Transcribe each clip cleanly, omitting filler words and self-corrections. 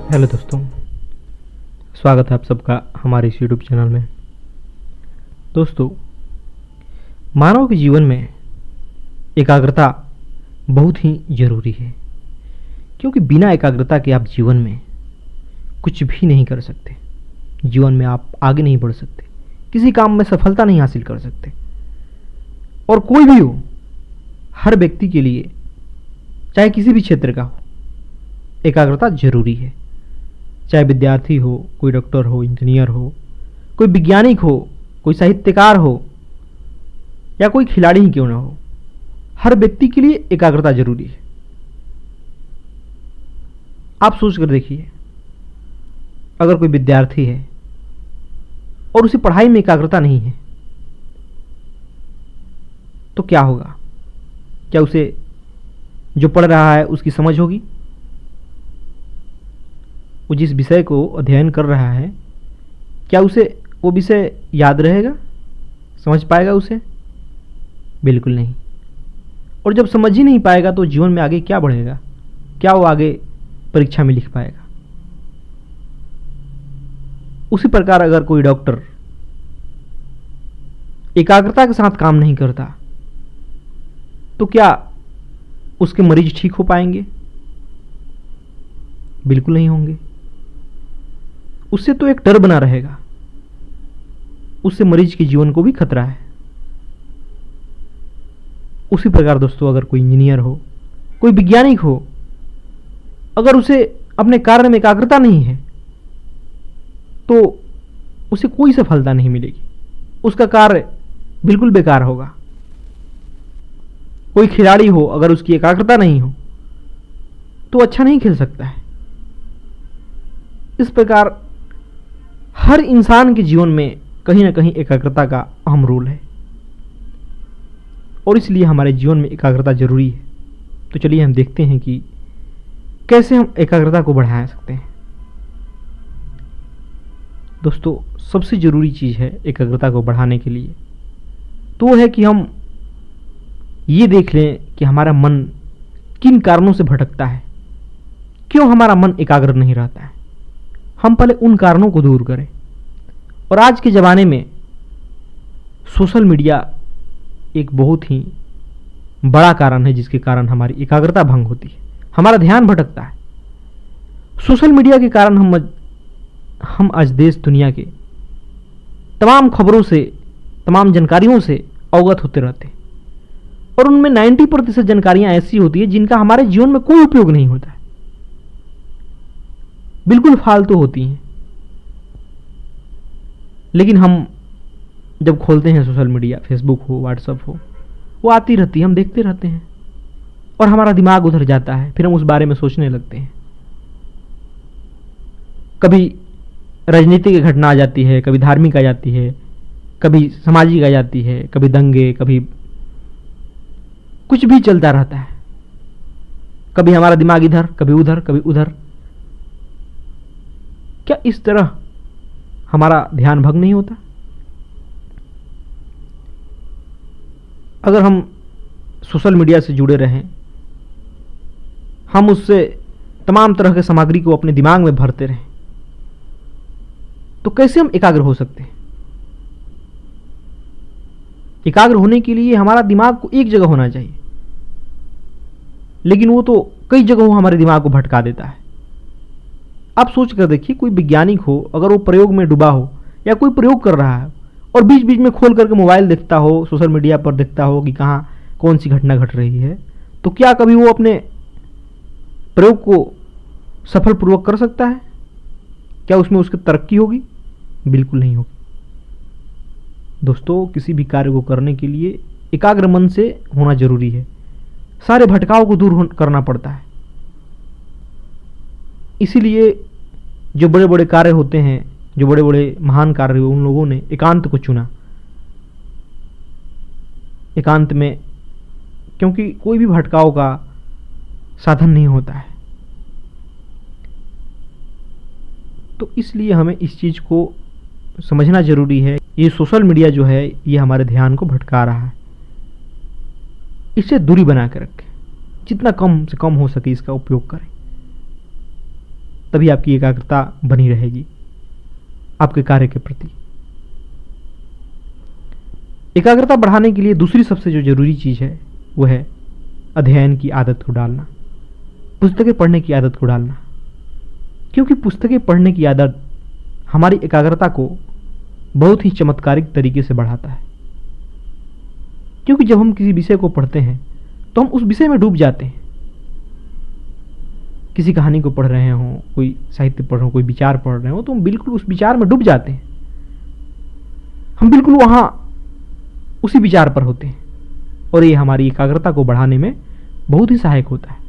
Hello दोस्तों, स्वागत है आप सबका हमारे इस यूट्यूब चैनल में। दोस्तों, मानव के जीवन में एकाग्रता बहुत ही ज़रूरी है, क्योंकि बिना एकाग्रता के आप जीवन में कुछ भी नहीं कर सकते। जीवन में आप आगे नहीं बढ़ सकते, किसी काम में सफलता नहीं हासिल कर सकते। और कोई भी हो, हर व्यक्ति के लिए, चाहे किसी भी क्षेत्र का हो, एकाग्रता जरूरी है। चाहे विद्यार्थी हो, कोई डॉक्टर हो, इंजीनियर हो, कोई वैज्ञानिक हो, कोई साहित्यकार हो, या कोई खिलाड़ी ही क्यों ना हो, हर व्यक्ति के लिए एकाग्रता जरूरी है। आप सोच कर देखिए, अगर कोई विद्यार्थी है और उसे पढ़ाई में एकाग्रता नहीं है तो क्या होगा? क्या उसे जो पढ़ रहा है उसकी समझ होगी? वो जिस विषय को अध्ययन कर रहा है, क्या उसे वो विषय याद रहेगा? समझ पाएगा उसे? बिल्कुल नहीं। और जब समझ ही नहीं पाएगा तो जीवन में आगे क्या बढ़ेगा? क्या वो आगे परीक्षा में लिख पाएगा? उसी प्रकार अगर कोई डॉक्टर एकाग्रता के साथ काम नहीं करता तो क्या उसके मरीज ठीक हो पाएंगे? बिल्कुल नहीं होंगे। उससे तो एक डर बना रहेगा, उससे मरीज के जीवन को भी खतरा है। उसी प्रकार दोस्तों, अगर कोई इंजीनियर हो, कोई वैज्ञानिक हो, अगर उसे अपने कार्य में एकाग्रता नहीं है तो उसे कोई सफलता नहीं मिलेगी, उसका कार्य बिल्कुल बेकार होगा। कोई खिलाड़ी हो, अगर उसकी एकाग्रता नहीं हो तो अच्छा नहीं खेल सकता है। इस प्रकार हर इंसान के जीवन में कहीं ना कहीं एकाग्रता का अहम रोल है, और इसलिए हमारे जीवन में एकाग्रता जरूरी है। तो चलिए हम देखते हैं कि कैसे हम एकाग्रता को बढ़ा सकते हैं। दोस्तों, सबसे जरूरी चीज है एकाग्रता को बढ़ाने के लिए तो है कि हम ये देख लें कि हमारा मन किन कारणों से भटकता है, क्यों हमारा मन एकाग्र नहीं रहता है। हम पहले उन कारणों को दूर करें। और आज के ज़माने में सोशल मीडिया एक बहुत ही बड़ा कारण है जिसके कारण हमारी एकाग्रता भंग होती है, हमारा ध्यान भटकता है। सोशल मीडिया के कारण हम आज देश दुनिया के तमाम खबरों से, तमाम जानकारियों से अवगत होते रहते हैं, और उनमें 90% जानकारियां ऐसी होती है जिनका हमारे जीवन में कोई उपयोग नहीं होता है, बिल्कुल फालतू होती हैं। लेकिन हम जब खोलते हैं सोशल मीडिया, फेसबुक हो, व्हाट्सएप हो, वो आती रहती है, हम देखते रहते हैं और हमारा दिमाग उधर जाता है। फिर हम उस बारे में सोचने लगते हैं। कभी राजनीतिक की घटना आ जाती है, कभी धार्मिक आ जाती है, कभी सामाजिक आ जाती है, कभी दंगे, कभी कुछ भी चलता रहता है। कभी हमारा दिमाग इधर, कभी उधर, कभी उधर। क्या इस तरह हमारा ध्यान भंग नहीं होता? अगर हम सोशल मीडिया से जुड़े रहें, हम उससे तमाम तरह के सामग्री को अपने दिमाग में भरते रहें, तो कैसे हम एकाग्र हो सकते हैं? एकाग्र होने के लिए हमारा दिमाग को एक जगह होना चाहिए, लेकिन वो तो कई जगहों हमारे दिमाग को भटका देता है। आप सोच कर देखिए, कोई वैज्ञानिक हो, अगर वो प्रयोग में डूबा हो या कोई प्रयोग कर रहा है और बीच बीच में खोल करके मोबाइल देखता हो, सोशल मीडिया पर देखता हो कि कहाँ कौन सी घटना घट रही है, तो क्या कभी वो अपने प्रयोग को सफलपूर्वक कर सकता है? क्या उसमें उसकी तरक्की होगी? बिल्कुल नहीं होगी। दोस्तों, किसी भी कार्य को करने के लिए एकाग्र मन से होना जरूरी है। सारे भटकाव को दूर करना पड़ता है। इसीलिए जो बड़े बड़े कार्य होते हैं, जो बड़े बड़े महान कार्य, उन लोगों ने एकांत को चुना। एकांत में, क्योंकि कोई भी भटकाव का साधन नहीं होता है, तो इसलिए हमें इस चीज को समझना जरूरी है। ये सोशल मीडिया जो है, ये हमारे ध्यान को भटका रहा है। इससे दूरी बना कर रखें, जितना कम से कम हो सके इसका उपयोग करें। तभी आपकी एकाग्रता बनी रहेगी आपके कार्य के प्रति। एकाग्रता बढ़ाने के लिए दूसरी सबसे जो जरूरी चीज है वो है अध्ययन की आदत को डालना, पुस्तकें पढ़ने की आदत को डालना। क्योंकि पुस्तकें पढ़ने की आदत हमारी एकाग्रता को बहुत ही चमत्कारिक तरीके से बढ़ाता है। क्योंकि जब हम किसी विषय को पढ़ते हैं तो हम उस विषय में डूब जाते हैं। किसी कहानी को पढ़ रहे हों, कोई साहित्य पढ़ रहे हो, कोई विचार पढ़ रहे हो, तो हम बिल्कुल उस विचार में डूब जाते हैं। हम बिल्कुल वहां उसी विचार पर होते हैं और ये हमारी एकाग्रता को बढ़ाने में बहुत ही सहायक होता है।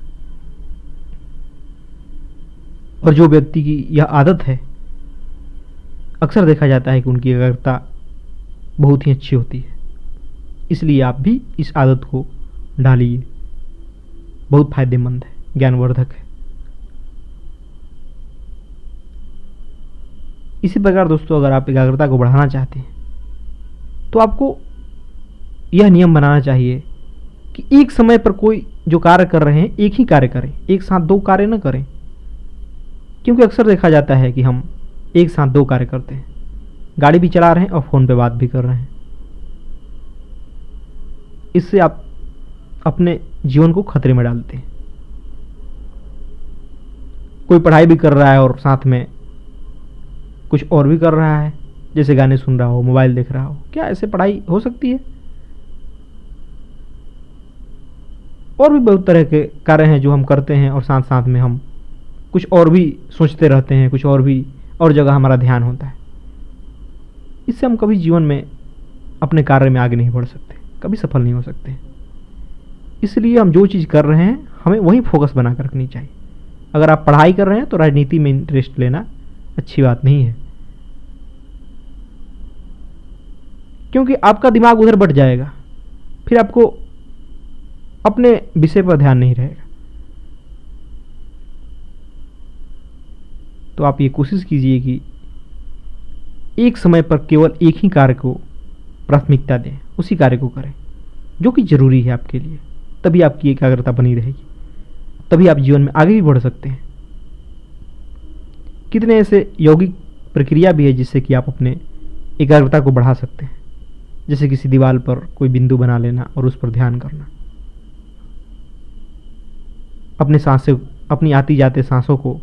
और जो व्यक्ति की यह आदत है, अक्सर देखा जाता है कि उनकी एकाग्रता बहुत ही अच्छी होती है। इसलिए आप भी इस आदत को डालिए, बहुत फायदेमंद है, ज्ञानवर्धक है। इसी प्रकार दोस्तों, अगर आप एकाग्रता को बढ़ाना चाहते हैं तो आपको यह नियम बनाना चाहिए कि एक समय पर कोई जो कार्य कर रहे हैं एक ही कार्य करें, एक साथ दो कार्य न करें। क्योंकि अक्सर देखा जाता है कि हम एक साथ दो कार्य करते हैं, गाड़ी भी चला रहे हैं और फोन पे बात भी कर रहे हैं। इससे आप अपने जीवन को खतरे में डालते हैं। कोई पढ़ाई भी कर रहा है और साथ में कुछ और भी कर रहा है, जैसे गाने सुन रहा हो, मोबाइल देख रहा हो। क्या ऐसे पढ़ाई हो सकती है? और भी बहुत तरह के कार्य हैं जो हम करते हैं और साथ साथ में हम कुछ और भी सोचते रहते हैं, कुछ और भी और जगह हमारा ध्यान होता है। इससे हम कभी जीवन में अपने कार्य में आगे नहीं बढ़ सकते, कभी सफल नहीं हो सकते। इसलिए हम जो चीज़ कर रहे हैं हमें वही फोकस बना कर रखनी चाहिए। अगर आप पढ़ाई कर रहे हैं तो राजनीति में इंटरेस्ट लेना अच्छी बात नहीं है, क्योंकि आपका दिमाग उधर बढ़ जाएगा, फिर आपको अपने विषय पर ध्यान नहीं रहेगा। तो आप ये कोशिश कीजिए कि एक समय पर केवल एक ही कार्य को प्राथमिकता दें, उसी कार्य को करें जो कि जरूरी है आपके लिए। तभी आपकी एकाग्रता बनी रहेगी, तभी आप जीवन में आगे भी बढ़ सकते हैं। कितने ऐसे यौगिक प्रक्रिया भी है जिससे कि आप अपने एकाग्रता को बढ़ा सकते हैं, जैसे किसी दीवार पर कोई बिंदु बना लेना और उस पर ध्यान करना, अपने सांसें, अपनी आती जाते सांसों को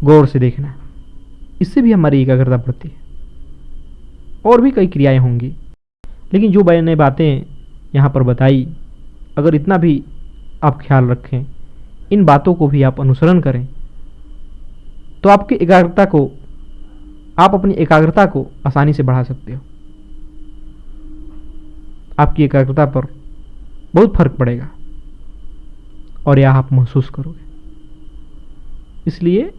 गौर से देखना। इससे भी हमारी एकाग्रता बढ़ती है। और भी कई क्रियाएं होंगी, लेकिन जो मैंने बातें यहाँ पर बताई, अगर इतना भी आप ख्याल रखें, इन बातों को भी आप अनुसरण करें, तो आपकी एकाग्रता को, आप अपनी एकाग्रता को आसानी से बढ़ा सकते हो। आपकी एकाग्रता पर बहुत फर्क पड़ेगा और यह आप महसूस करोगे। इसलिए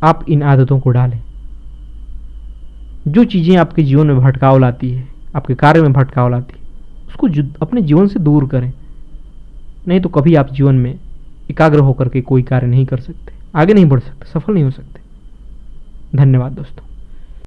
आप इन आदतों को डालें। जो चीज़ें आपके जीवन में भटकाव लाती है, आपके कार्य में भटकाव लाती है, उसको अपने जीवन से दूर करें। नहीं तो कभी आप जीवन में एकाग्र होकर के कोई कार्य नहीं कर सकते, आगे नहीं बढ़ सकते, सफल नहीं हो सकते। धन्यवाद दोस्तों।